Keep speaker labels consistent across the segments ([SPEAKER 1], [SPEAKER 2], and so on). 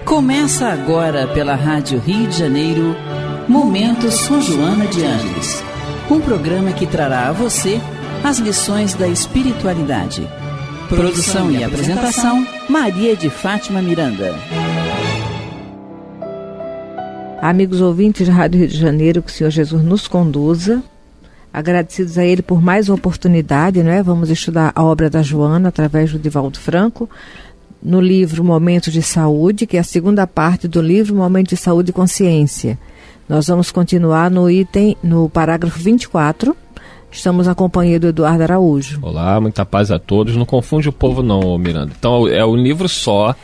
[SPEAKER 1] Começa agora pela Rádio Rio de Janeiro, Momentos com Joana de Ângeles. Um programa que trará a você as lições da espiritualidade. Produção e apresentação, Maria de Fátima Miranda.
[SPEAKER 2] Amigos ouvintes da Rádio Rio de Janeiro, que o Senhor Jesus nos conduza. Agradecidos a Ele por mais uma oportunidade, né? Vamos estudar a obra da Joana através do Divaldo Franco, no livro Momentos de Saúde, que é a segunda parte do livro Momentos de Saúde e Consciência. Nós vamos continuar no parágrafo 24. Estamos na companhia do Eduardo Araújo.
[SPEAKER 3] Olá, muita paz a todos. Não confunde o povo não, Miranda. Então é um livro só.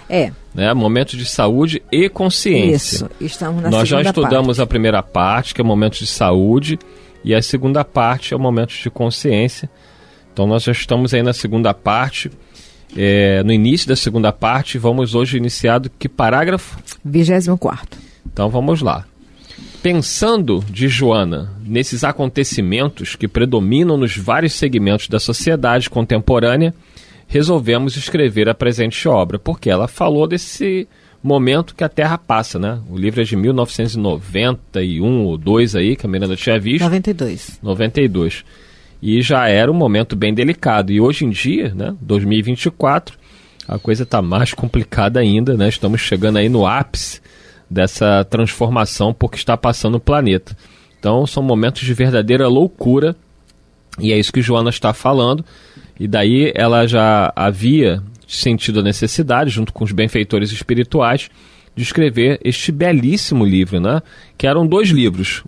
[SPEAKER 3] Né? Momentos de Saúde e Consciência.
[SPEAKER 2] Isso, estamos na
[SPEAKER 3] Nós
[SPEAKER 2] segunda
[SPEAKER 3] já estudamos
[SPEAKER 2] parte.
[SPEAKER 3] A primeira parte, que é Momentos de Saúde, e a segunda parte é Momentos de Consciência. Então nós já estamos aí na segunda parte. No início da segunda parte, vamos hoje iniciar do que parágrafo?
[SPEAKER 2] 24º.
[SPEAKER 3] Então vamos lá. Pensando, diz Joana, nesses acontecimentos que predominam nos vários segmentos da sociedade contemporânea, resolvemos escrever a presente obra, porque ela falou desse momento que a Terra passa, né? O livro é de 1991 ou 2 aí, que a Miranda tinha visto. 92. E já era um momento bem delicado. E hoje em dia, né, 2024, a coisa está mais complicada ainda, né? Estamos chegando aí no ápice dessa transformação por que está passando o planeta. Então são momentos de verdadeira loucura, e é isso que Joana está falando. E daí ela já havia sentido a necessidade, junto com os benfeitores espirituais, de escrever este belíssimo livro, né? Que eram 2 livros.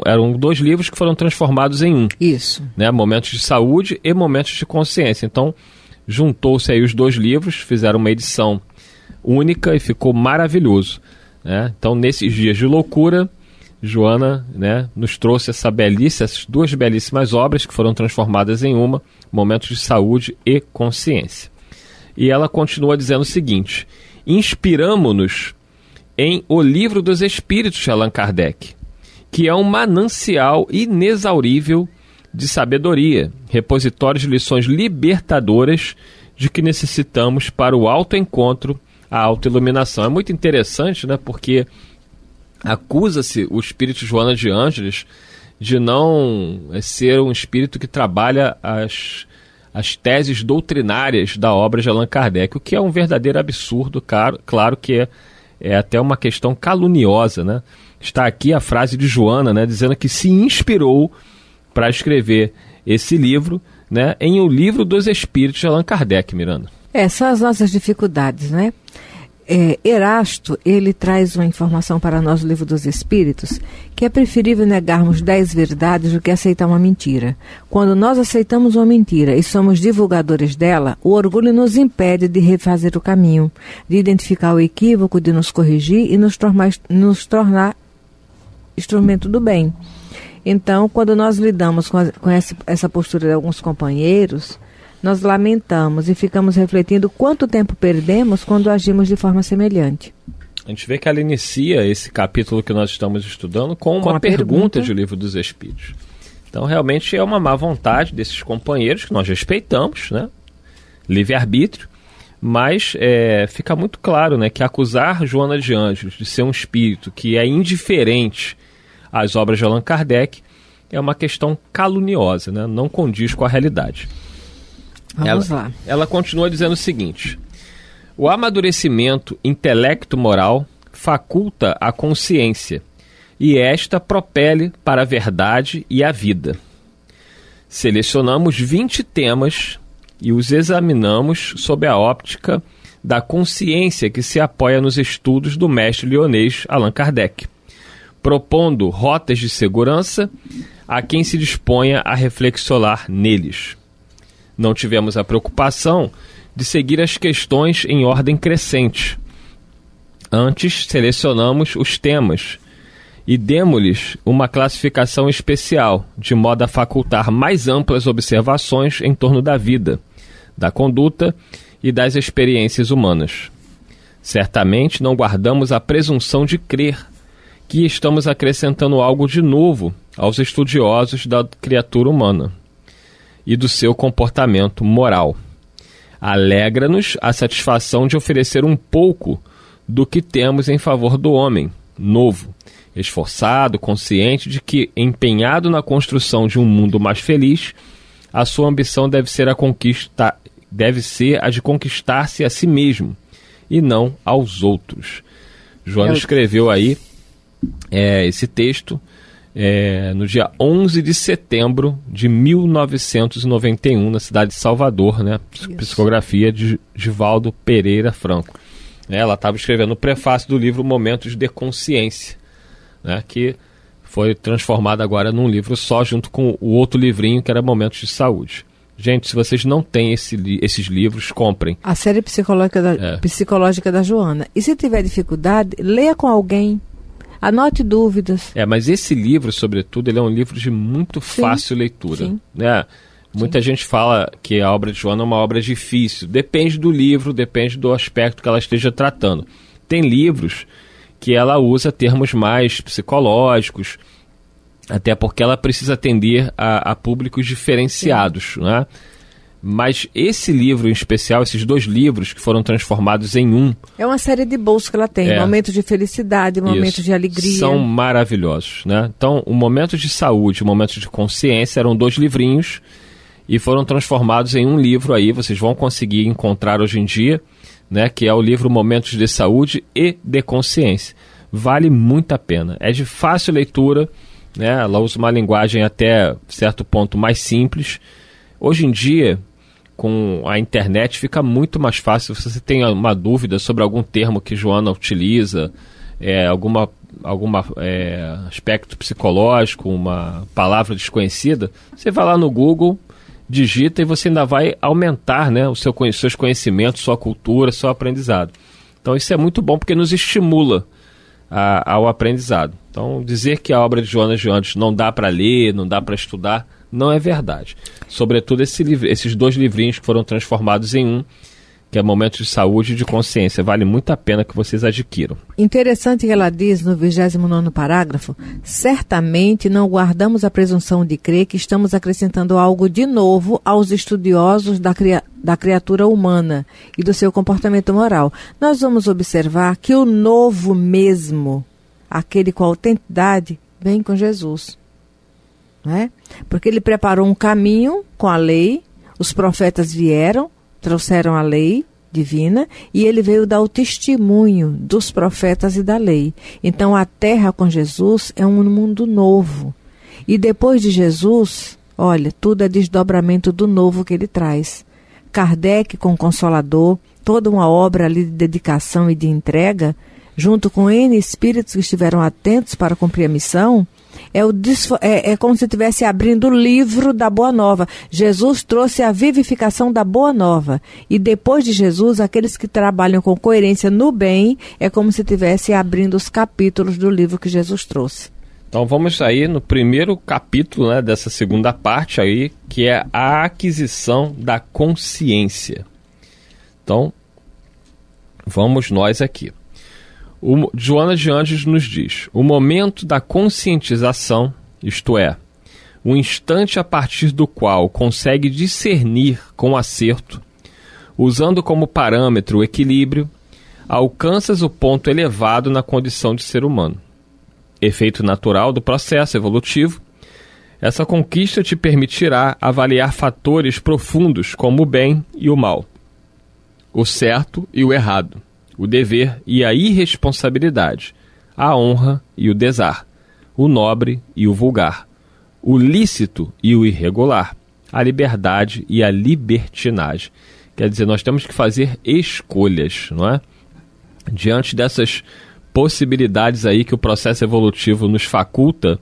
[SPEAKER 3] Eram 2 livros que foram transformados em um.
[SPEAKER 2] Isso.
[SPEAKER 3] Né? Momentos de Saúde e Momentos de Consciência. Então, juntou-se aí os 2 livros, fizeram uma edição única e ficou maravilhoso. Né? Então, nesses dias de loucura, Joana, né, nos trouxe essas 2 belíssimas obras que foram transformadas em uma, Momentos de Saúde e Consciência. E ela continua dizendo o seguinte: inspiramo-nos em O Livro dos Espíritos de Allan Kardec, que é um manancial inexaurível de sabedoria, repositório de lições libertadoras de que necessitamos para o autoencontro, a autoiluminação. É muito interessante, né, porque acusa-se o espírito Joana de Ângeles de não ser um espírito que trabalha as teses doutrinárias da obra de Allan Kardec, o que é um verdadeiro absurdo, claro que é até uma questão caluniosa, né? Está aqui a frase de Joana, né, dizendo que se inspirou para escrever esse livro, né, em O Livro dos Espíritos de Allan Kardec, Miranda.
[SPEAKER 2] São as nossas dificuldades, né? Erasto, ele traz uma informação para nós do Livro dos Espíritos, que é preferível negarmos 10 verdades do que aceitar uma mentira. Quando nós aceitamos uma mentira e somos divulgadores dela, o orgulho nos impede de refazer o caminho, de identificar o equívoco, de nos corrigir e nos tornar instrumento do bem. Então, quando nós lidamos com essa postura de alguns companheiros, nós lamentamos e ficamos refletindo quanto tempo perdemos quando agimos de forma semelhante.
[SPEAKER 3] A gente vê que ela inicia esse capítulo que nós estamos estudando com uma pergunta de O Livro dos Espíritos. Então, realmente é uma má vontade desses companheiros, que nós respeitamos, né? Livre-arbítrio, mas fica muito claro, né, que acusar Joana de Ângeles de ser um espírito que é indiferente às obras de Allan Kardec é uma questão caluniosa, né? Não condiz com a realidade.
[SPEAKER 2] Vamos lá.
[SPEAKER 3] Ela continua dizendo o seguinte: o amadurecimento intelecto-moral faculta a consciência e esta propele para a verdade e a vida. Selecionamos 20 temas e os examinamos sob a óptica da consciência que se apoia nos estudos do mestre leonês Allan Kardec, propondo rotas de segurança a quem se disponha a reflexionar neles. Não tivemos a preocupação de seguir as questões em ordem crescente. Antes, selecionamos os temas e demos-lhes uma classificação especial, de modo a facultar mais amplas observações em torno da vida, da conduta e das experiências humanas. Certamente não guardamos a presunção de crer que estamos acrescentando algo de novo aos estudiosos da criatura humana e do seu comportamento moral. Alegra-nos a satisfação de oferecer um pouco do que temos em favor do homem novo, esforçado, consciente de que, empenhado na construção de um mundo mais feliz, a sua ambição deve ser a de conquistar-se a si mesmo e não aos outros. Joana escreveu aí esse texto no dia 11 de setembro de 1991, na cidade de Salvador, né? Psicografia de Givaldo Pereira Franco. Ela estava escrevendo o prefácio do livro Momentos de Consciência, né? Que foi transformado agora num livro só, junto com o outro livrinho que era Momentos de Saúde. Gente, se vocês não têm esses livros, comprem.
[SPEAKER 2] A série psicológica da Joana. E se tiver dificuldade, leia com alguém. Anote dúvidas.
[SPEAKER 3] Mas esse livro, sobretudo, ele é um livro de muito fácil leitura.
[SPEAKER 2] Sim.
[SPEAKER 3] Né? Muita gente fala que a obra de Joana é uma obra difícil. Depende do livro, depende do aspecto que ela esteja tratando. Tem livros que ela usa termos mais psicológicos, até porque ela precisa atender a públicos diferenciados, né? Mas esse livro em especial, esses 2 livros que foram transformados em um... É
[SPEAKER 2] uma série de bolsos que ela tem, momentos de felicidade, momentos de alegria.
[SPEAKER 3] São maravilhosos, né? Então, o Momentos de Saúde, o Momentos de Consciência eram 2 livrinhos e foram transformados em um livro aí, vocês vão conseguir encontrar hoje em dia, né? Que é o livro Momentos de Saúde e de Consciência. Vale muito a pena. É de fácil leitura, né? Ela usa uma linguagem até certo ponto mais simples. Hoje em dia, com a internet, fica muito mais fácil. Se você tem uma dúvida sobre algum termo que Joana utiliza, algum aspecto psicológico, uma palavra desconhecida, você vai lá no Google, digita e você ainda vai aumentar, né, os seus conhecimentos, sua cultura, seu aprendizado. Então isso é muito bom porque nos estimula ao aprendizado. Então dizer que a obra de Joana de Anjos não dá para ler, não dá para estudar, não é verdade. Sobretudo esses 2 livrinhos que foram transformados em um, que é Momentos de Saúde e de Consciência. Vale muito a pena que vocês adquiram.
[SPEAKER 2] Interessante que ela diz no 29º parágrafo: certamente não guardamos a presunção de crer que estamos acrescentando algo de novo aos estudiosos da criatura humana e do seu comportamento moral. Nós vamos observar que o novo mesmo, aquele com autenticidade, vem com Jesus. Não é? Porque ele preparou um caminho com a lei, os profetas vieram, trouxeram a lei divina e ele veio dar o testemunho dos profetas e da lei. Então a terra com Jesus é um mundo novo. E depois de Jesus, olha, tudo é desdobramento do novo que ele traz. Kardec com o Consolador, toda uma obra ali de dedicação e de entrega, junto com N espíritos que estiveram atentos para cumprir a missão, é como se estivesse abrindo o livro da Boa Nova. Jesus trouxe a vivificação da Boa Nova. E depois de Jesus, aqueles que trabalham com coerência no bem, é como se estivesse abrindo os capítulos do livro que Jesus trouxe.
[SPEAKER 3] Então vamos aí no primeiro capítulo, né, dessa segunda parte aí, que é a aquisição da consciência. Então, vamos nós aqui. Joana de Anjos nos diz: o momento da conscientização, isto é, o instante a partir do qual consegue discernir com acerto, usando como parâmetro o equilíbrio, alcanças o ponto elevado na condição de ser humano. Efeito natural do processo evolutivo, essa conquista te permitirá avaliar fatores profundos como o bem e o mal, o certo e o errado, o dever e a irresponsabilidade, a honra e o desar, o nobre e o vulgar, o lícito e o irregular, a liberdade e a libertinagem. Quer dizer, nós temos que fazer escolhas, não é? Diante dessas possibilidades aí que o processo evolutivo nos faculta,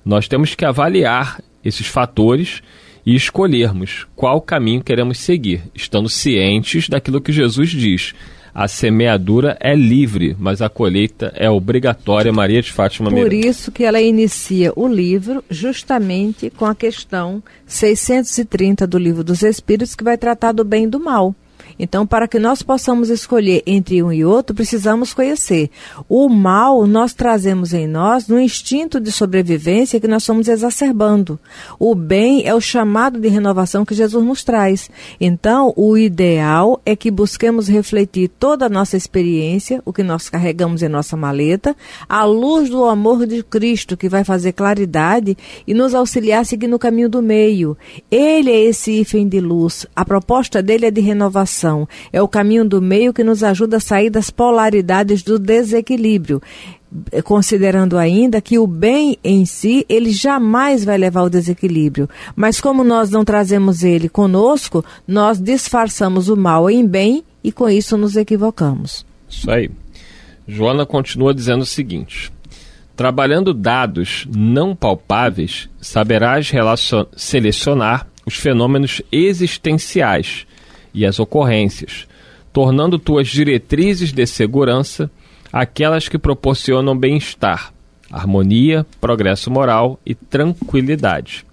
[SPEAKER 3] nós temos que avaliar esses fatores e escolhermos qual caminho queremos seguir, estando cientes daquilo que Jesus diz: a semeadura é livre, mas a colheita é obrigatória. Maria de Fátima Miranda.
[SPEAKER 2] Por isso que ela inicia o livro justamente com a questão 630 do Livro dos Espíritos, que vai tratar do bem e do mal. Então, para que nós possamos escolher entre um e outro, precisamos conhecer. O mal nós trazemos em nós no instinto de sobrevivência que nós estamos exacerbando. O bem é o chamado de renovação que Jesus nos traz. Então, o ideal é que busquemos refletir toda a nossa experiência, o que nós carregamos em nossa maleta, à luz do amor de Cristo, que vai fazer claridade e nos auxiliar a seguir no caminho do meio. Ele é esse hífen de luz. A proposta dele é de renovação. É o caminho do meio que nos ajuda a sair das polaridades do desequilíbrio. Considerando ainda que o bem em si, ele jamais vai levar ao desequilíbrio. Mas como nós não trazemos ele conosco, nós disfarçamos o mal em bem e com isso nos equivocamos.
[SPEAKER 3] Isso aí. Joana continua dizendo o seguinte: trabalhando dados não palpáveis, saberás selecionar os fenômenos existenciais e as ocorrências, tornando tuas diretrizes de segurança aquelas que proporcionam bem-estar, harmonia, progresso moral e tranquilidade.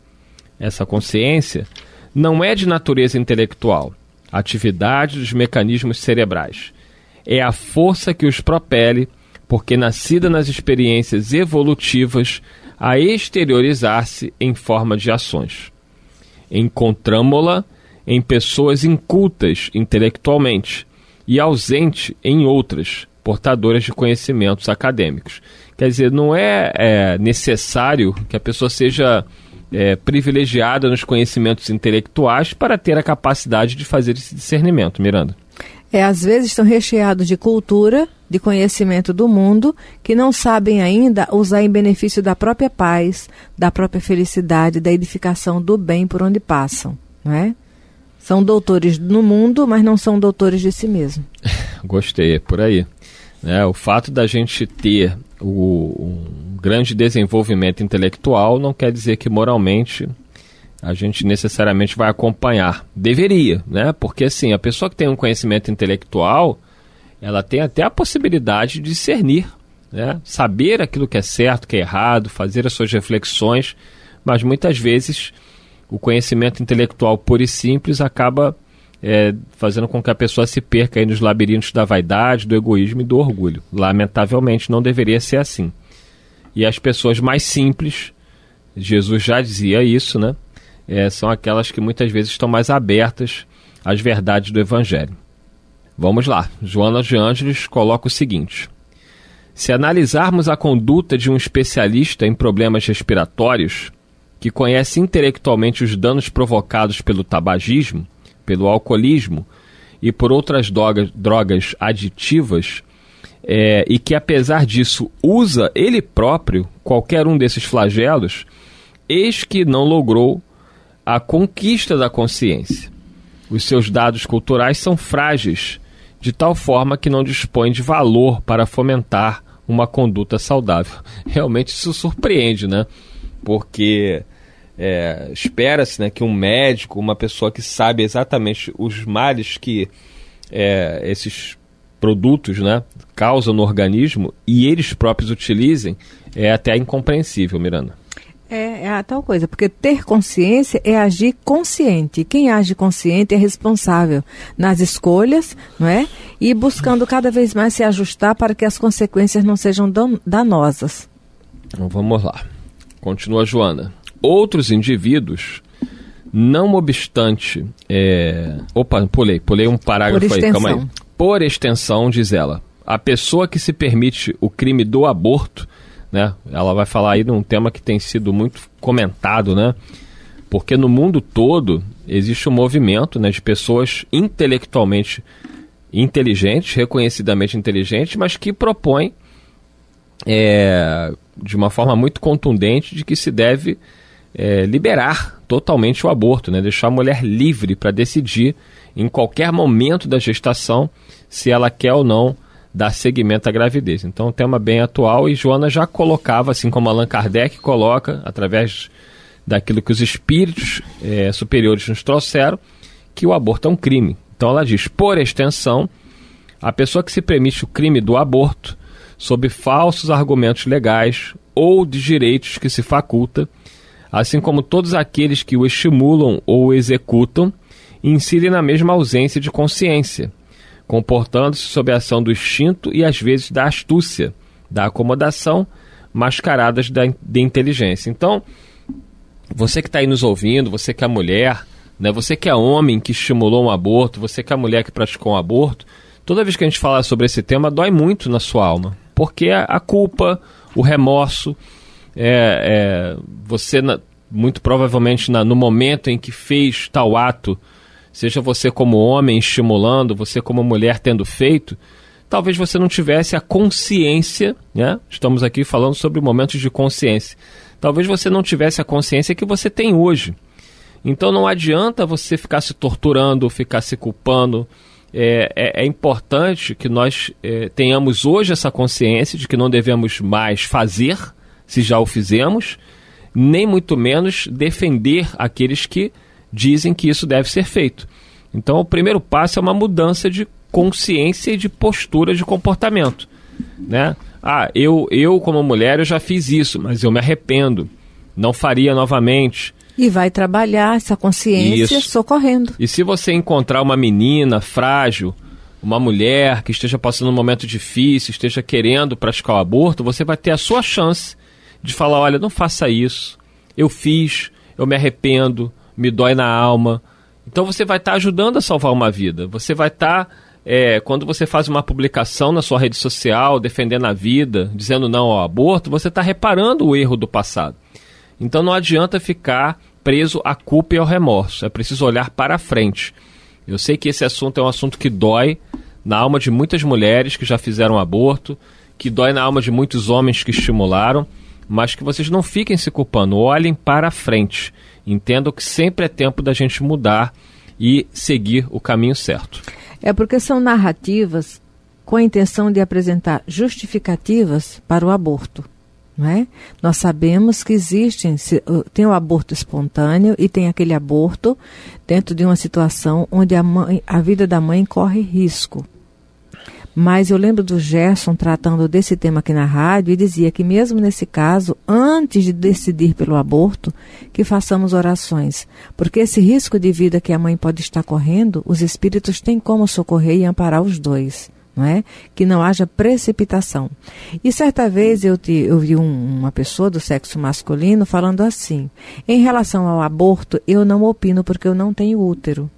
[SPEAKER 3] Essa consciência não é de natureza intelectual, atividade dos mecanismos cerebrais. É a força que os propele, porque nascida nas experiências evolutivas, a exteriorizar-se em forma de ações. Encontramo-la em pessoas incultas intelectualmente e ausente em outras, portadoras de conhecimentos acadêmicos. Quer dizer, não é necessário que a pessoa seja privilegiada nos conhecimentos intelectuais para ter a capacidade de fazer esse discernimento, Miranda.
[SPEAKER 2] Às vezes estão recheados de cultura, de conhecimento do mundo, que não sabem ainda usar em benefício da própria paz, da própria felicidade, da edificação do bem por onde passam, não é? São doutores no mundo, mas não são doutores de si mesmo.
[SPEAKER 3] Gostei, é por aí. O fato da gente ter um grande desenvolvimento intelectual não quer dizer que moralmente a gente necessariamente vai acompanhar. Deveria, né? Porque assim, a pessoa que tem um conhecimento intelectual, ela tem até a possibilidade de discernir, né? Saber aquilo que é certo, que é errado, fazer as suas reflexões, mas muitas vezes o conhecimento intelectual puro e simples acaba fazendo com que a pessoa se perca aí nos labirintos da vaidade, do egoísmo e do orgulho. Lamentavelmente não deveria ser assim. E as pessoas mais simples, Jesus já dizia isso, né? São aquelas que muitas vezes estão mais abertas às verdades do Evangelho. Vamos lá, Joana de Ângeles coloca o seguinte: se analisarmos a conduta de um especialista em problemas respiratórios, que conhece intelectualmente os danos provocados pelo tabagismo, pelo alcoolismo e por outras drogas aditivas, e que apesar disso usa ele próprio qualquer um desses flagelos, eis que não logrou a conquista da consciência. Os seus dados culturais são frágeis, de tal forma que não dispõe de valor para fomentar uma conduta saudável. Realmente isso surpreende, né? Porque espera-se, né, que um médico, uma pessoa que sabe exatamente os males que esses produtos, né, causam no organismo e eles próprios utilizem, é até incompreensível, Miranda.
[SPEAKER 2] É a tal coisa, porque ter consciência é agir consciente. Quem age consciente é responsável nas escolhas, não é? E buscando cada vez mais se ajustar para que as consequências não sejam danosas.
[SPEAKER 3] Então vamos lá. Continua Joana. Outros indivíduos, não obstante... Pulei um parágrafo aí, calma aí. Por extensão, diz ela, a pessoa que se permite o crime do aborto, né? Ela vai falar aí de um tema que tem sido muito comentado, né? Porque no mundo todo existe um movimento, né, de pessoas intelectualmente inteligentes, reconhecidamente inteligentes, mas que propõem de uma forma muito contundente de que se deve liberar totalmente o aborto, né? Deixar a mulher livre para decidir em qualquer momento da gestação se ela quer ou não dar seguimento à gravidez. Então, um tema bem atual, e Joana já colocava, assim como Allan Kardec coloca, através daquilo que os espíritos superiores nos trouxeram, que o aborto é um crime. Então ela diz, por extensão, a pessoa que se permite o crime do aborto, sob falsos argumentos legais ou de direitos que se faculta, assim como todos aqueles que o estimulam ou o executam, incidem na mesma ausência de consciência, comportando-se sob a ação do instinto e às vezes da astúcia, da acomodação, mascaradas de inteligência. Então, você que está aí nos ouvindo, você que é mulher, né, você que é homem que estimulou um aborto, você que é mulher que praticou um aborto, toda vez que a gente fala sobre esse tema, dói muito na sua alma, porque a culpa, o remorso, você, muito provavelmente no momento em que fez tal ato, seja você como homem estimulando, você como mulher tendo feito, talvez você não tivesse a consciência, né? Estamos aqui falando sobre momentos de consciência. Talvez você não tivesse a consciência que você tem hoje. Então não adianta você ficar se torturando, ficar se culpando. É importante que nós tenhamos hoje essa consciência de que não devemos mais fazer, se já o fizemos, nem muito menos defender aqueles que dizem que isso deve ser feito. Então o primeiro passo é uma mudança de consciência e de postura de comportamento, né? Eu como mulher eu já fiz isso, mas eu me arrependo, não faria novamente.
[SPEAKER 2] E vai trabalhar essa consciência socorrendo.
[SPEAKER 3] E se você encontrar uma menina frágil, uma mulher que esteja passando um momento difícil, esteja querendo praticar o aborto, você vai ter a sua chance de falar, olha, não faça isso, eu fiz, eu me arrependo, me dói na alma. Então você vai estar ajudando a salvar uma vida. Você vai estar, quando você faz uma publicação na sua rede social, defendendo a vida, dizendo não ao aborto, você está reparando o erro do passado. Então não adianta ficar preso à culpa e ao remorso. É preciso olhar para frente. Eu sei que esse assunto é um assunto que dói na alma de muitas mulheres que já fizeram aborto, que dói na alma de muitos homens que estimularam, mas que vocês não fiquem se culpando. Olhem para frente. Entendam que sempre é tempo da gente mudar e seguir o caminho certo.
[SPEAKER 2] É porque são narrativas com a intenção de apresentar justificativas para o aborto. Não é? Nós sabemos que tem o aborto espontâneo e tem aquele aborto dentro de uma situação onde a vida da mãe corre risco. Mas eu lembro do Gerson tratando desse tema aqui na rádio e dizia que mesmo nesse caso, antes de decidir pelo aborto, que façamos orações. Porque esse risco de vida que a mãe pode estar correndo, os espíritos têm como socorrer e amparar os dois. Não é? Que não haja precipitação. E certa vez eu vi uma pessoa do sexo masculino falando assim, em relação ao aborto, eu não opino porque eu não tenho útero.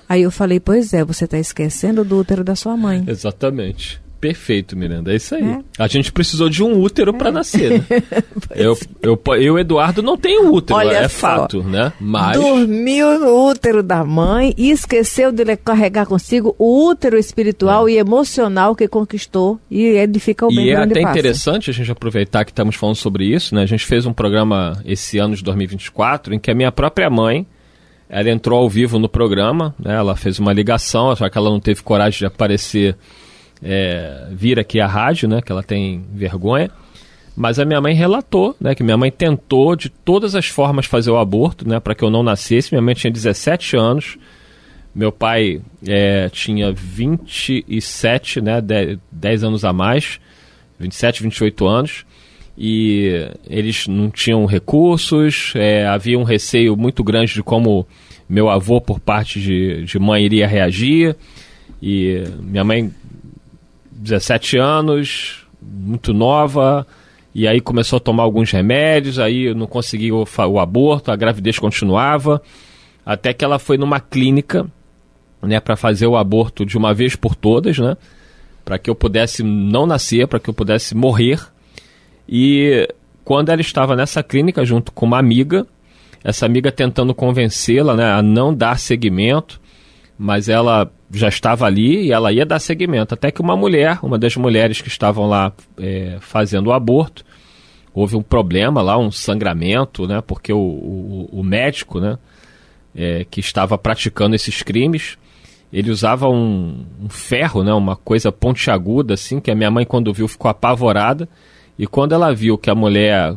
[SPEAKER 2] Aí eu falei, pois é, você está esquecendo do útero da sua mãe.
[SPEAKER 3] Exatamente. Perfeito, Miranda, é isso aí. A gente precisou de um útero para nascer, né? Eu, Eduardo, não tenho útero, olha fato, né? Mas
[SPEAKER 2] dormiu no útero da mãe e esqueceu de carregar consigo o útero espiritual e emocional que conquistou e edifica o bem.
[SPEAKER 3] E é até interessante a gente aproveitar que estamos falando sobre isso, né? A gente fez um programa esse ano de 2024 em que a minha própria mãe, ela entrou ao vivo no programa, né? Ela fez uma ligação, já que ela não teve coragem de aparecer, vir aqui à rádio, né, que ela tem vergonha, mas a minha mãe relatou, né, que minha mãe tentou de todas as formas fazer o aborto, né, para que eu não nascesse. Minha mãe tinha 17 anos, meu pai tinha 27, né, 10 anos a mais, 27, 28 anos, e eles não tinham recursos, havia um receio muito grande de como meu avô, por parte de mãe, iria reagir, e minha mãe 17 anos, muito nova, e aí começou a tomar alguns remédios, aí não conseguiu o aborto, a gravidez continuava, até que ela foi numa clínica, né, para fazer o aborto de uma vez por todas, né, para que eu pudesse não nascer, para que eu pudesse morrer. E quando ela estava nessa clínica, junto com uma amiga, essa amiga tentando convencê-la, né, a não dar seguimento, mas ela já estava ali e ela ia dar seguimento, até que uma das mulheres que estavam lá fazendo o aborto, houve um problema lá, um sangramento, né, porque o médico, né, que estava praticando esses crimes, ele usava um ferro, né, uma coisa pontiaguda, assim, que a minha mãe, quando viu, ficou apavorada, e quando ela viu que a mulher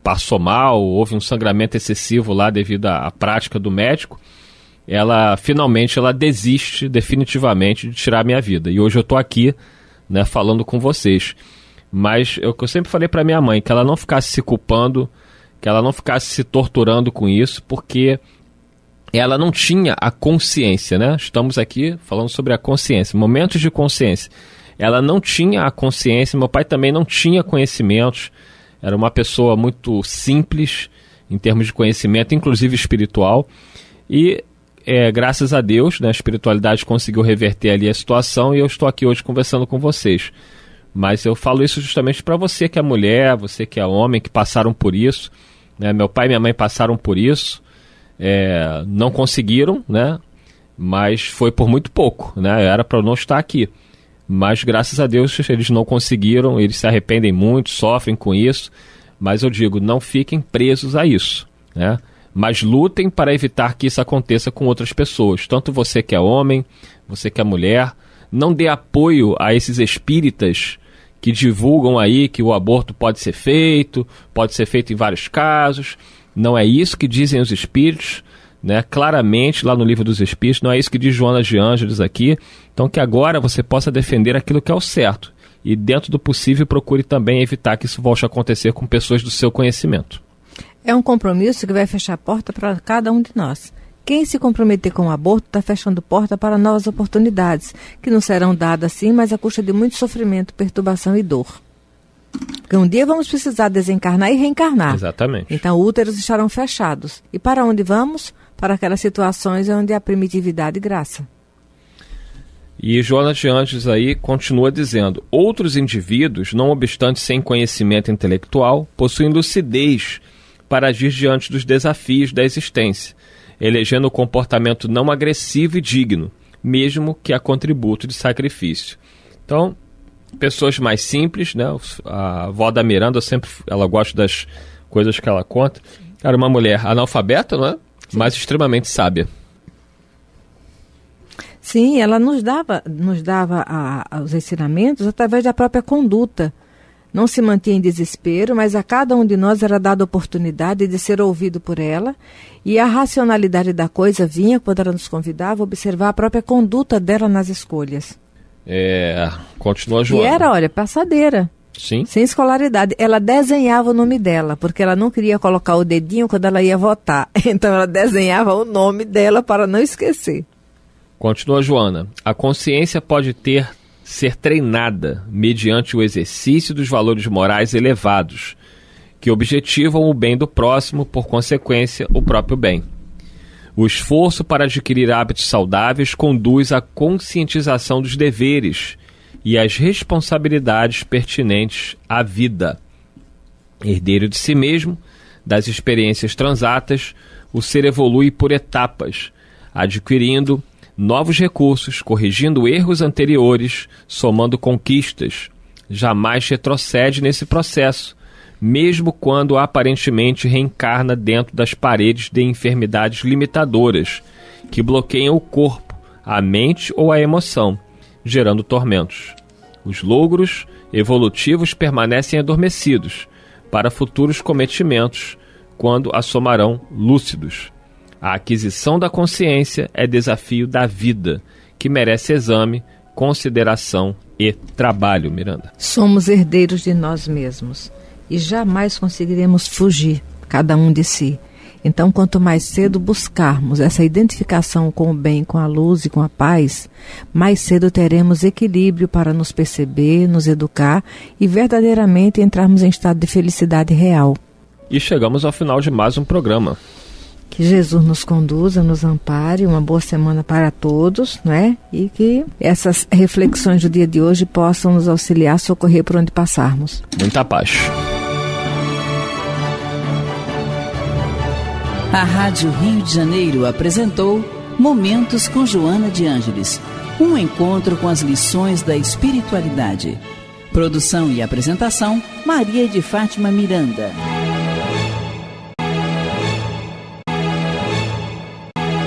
[SPEAKER 3] passou mal, houve um sangramento excessivo lá devido à prática do médico, finalmente ela desiste definitivamente de tirar a minha vida. E hoje eu estou aqui, né, falando com vocês. Mas eu sempre falei para minha mãe, que ela não ficasse se culpando, que ela não ficasse se torturando com isso, porque ela não tinha a consciência, né? Estamos aqui falando sobre a consciência, momentos de consciência. Ela não tinha a consciência, meu pai também não tinha conhecimentos, era uma pessoa muito simples em termos de conhecimento, inclusive espiritual, e graças a Deus, né, a espiritualidade conseguiu reverter ali a situação e eu estou aqui hoje conversando com vocês. Mas eu falo isso justamente para você que é mulher, você que é homem, que passaram por isso, né? Meu pai e minha mãe passaram por isso, não conseguiram, né? Mas foi por muito pouco, né? Era para eu não estar aqui. Mas graças a Deus eles não conseguiram, eles se arrependem muito, sofrem com isso. Mas eu digo, não fiquem presos a isso, né? Mas lutem para evitar que isso aconteça com outras pessoas. Tanto você que é homem, você que é mulher, não dê apoio a esses espíritas que divulgam aí que o aborto pode ser feito em vários casos. Não é isso que dizem os espíritos, né? Claramente lá no Livro dos Espíritos, não é isso que diz Joana de Ângeles aqui. Então que agora você possa defender aquilo que é o certo e dentro do possível procure também evitar que isso volte a acontecer com pessoas do seu conhecimento.
[SPEAKER 2] É um compromisso que vai fechar a porta para cada um de nós. Quem se comprometer com o aborto está fechando porta para novas oportunidades, que não serão dadas sim, mas à custa de muito sofrimento, perturbação e dor. Porque um dia vamos precisar desencarnar e reencarnar.
[SPEAKER 3] Exatamente.
[SPEAKER 2] Então úteros estarão fechados. E para onde vamos? Para aquelas situações onde há primitividade e graça.
[SPEAKER 3] E Joana de Ângeles aí continua dizendo, outros indivíduos, não obstante sem conhecimento intelectual, possuem lucidez para agir diante dos desafios da existência, elegendo o comportamento não agressivo e digno, mesmo que a contributo de sacrifício. Então, pessoas mais simples, né? A avó da Miranda, ela gosta das coisas que ela conta. Era uma mulher analfabeta, não é? Sim. Mas extremamente sábia.
[SPEAKER 2] Sim, ela nos dava os ensinamentos através da própria conduta. Não se mantinha em desespero, mas a cada um de nós era dada a oportunidade de ser ouvido por ela, e a racionalidade da coisa vinha, quando ela nos convidava, a observar a própria conduta dela nas escolhas.
[SPEAKER 3] Continua a Joana.
[SPEAKER 2] E era, olha, passadeira.
[SPEAKER 3] Sim.
[SPEAKER 2] Sem escolaridade. Ela desenhava o nome dela, porque ela não queria colocar o dedinho quando ela ia votar. Então ela desenhava o nome dela para não esquecer.
[SPEAKER 3] Continua a Joana. A consciência pode ser treinada mediante o exercício dos valores morais elevados, que objetivam o bem do próximo, por consequência, o próprio bem. O esforço para adquirir hábitos saudáveis conduz à conscientização dos deveres e às responsabilidades pertinentes à vida. Herdeiro de si mesmo, das experiências transatas, o ser evolui por etapas, adquirindo novos recursos, corrigindo erros anteriores, somando conquistas. Jamais retrocede nesse processo, mesmo quando aparentemente reencarna dentro das paredes de enfermidades limitadoras, que bloqueiam o corpo, a mente ou a emoção, gerando tormentos. Os logros evolutivos permanecem adormecidos para futuros cometimentos, quando assomarão lúcidos. A aquisição da consciência é desafio da vida, que merece exame, consideração e trabalho, Miranda.
[SPEAKER 2] Somos herdeiros de nós mesmos e jamais conseguiremos fugir, cada um de si. Então, quanto mais cedo buscarmos essa identificação com o bem, com a luz e com a paz, mais cedo teremos equilíbrio para nos perceber, nos educar e verdadeiramente entrarmos em estado de felicidade real.
[SPEAKER 3] E chegamos ao final de mais um programa.
[SPEAKER 2] Que Jesus nos conduza, nos ampare, uma boa semana para todos, né? E que essas reflexões do dia de hoje possam nos auxiliar a socorrer por onde passarmos.
[SPEAKER 3] Muita paz.
[SPEAKER 1] A Rádio Rio de Janeiro apresentou Momentos com Joana de Ângeles, um encontro com as lições da espiritualidade. Produção e apresentação, Maria de Fátima Miranda.